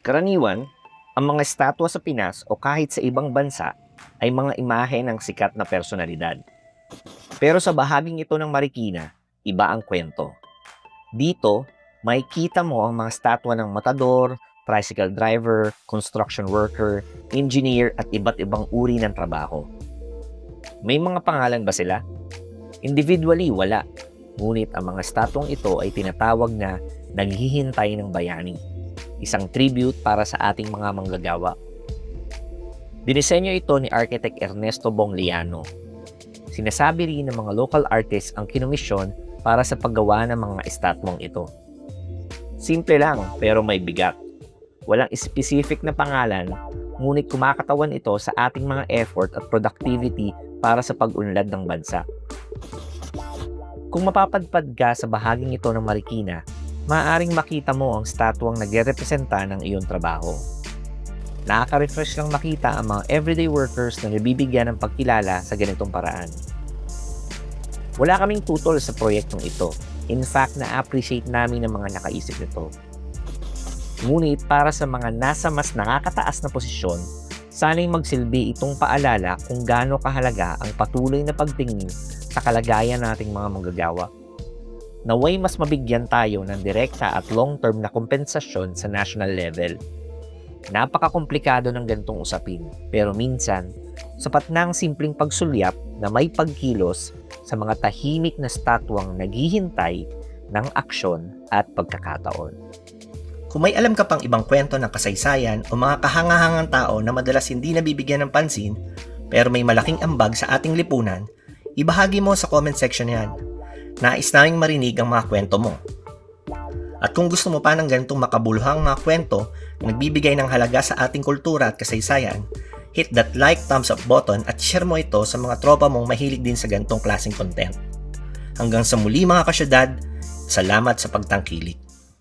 Karaniwan, ang mga estatwa sa Pinas o kahit sa ibang bansa ay mga imahe ng sikat na personalidad. Pero sa bahaging ito ng Marikina, iba ang kwento. Dito, makikita mo ang mga estatwa ng matador, tricycle driver, construction worker, engineer at iba't ibang uri ng trabaho. May mga pangalan ba sila? Individually, wala. Ngunit ang mga estatwang ito ay tinatawag na naghihintay ng bayani. Isang tribute para sa ating mga manggagawa. Dinisenyo ito ni Architect Ernesto Bongliano. Sinasabi rin ng mga local artists ang kinomisyon para sa paggawa ng mga estatwang ito. Simple lang pero may bigat. Walang specific na pangalan, ngunit kumakatawan ito sa ating mga effort at productivity para sa pag-unlad ng bansa. Kung mapapadpad ka sa bahaging ito ng Marikina, maaaring makita mo ang statwang nagre-representa ng iyong trabaho. Nakaka-refresh lang makita ang mga everyday workers na nabibigyan ng pagkilala sa ganitong paraan. Wala kaming tutol sa proyektong ito. In fact, na-appreciate namin ang mga nakaisip nito. Ngunit para sa mga nasa mas nakakataas na posisyon, sana'y magsilbi itong paalala kung gaano kahalaga ang patuloy na pagtingin sa kalagayan nating mga manggagawa. Naway mas mabigyan tayo ng direkta at long-term na kompensasyon sa national level. Napaka-komplikado ng ganitong usapin, pero minsan, sapat na ang simpleng pagsulyap na may pagkilos sa mga tahimik na statwang naghihintay ng aksyon at pagkakataon. Kung may alam ka pang ibang kwento ng kasaysayan o mga kahangahangang tao na madalas hindi nabibigyan ng pansin pero may malaking ambag sa ating lipunan, ibahagi mo sa comment section yan. Nais naming marinig ang mga kwento mo. At kung gusto mo pa ng ganitong makabuluhang mga kwento na nagbibigay ng halaga sa ating kultura at kasaysayan, hit that like, thumbs up button at share mo ito sa mga tropa mong mahilig din sa ganitong klaseng content. Hanggang sa muli mga kasyudad, salamat sa pagtangkilik.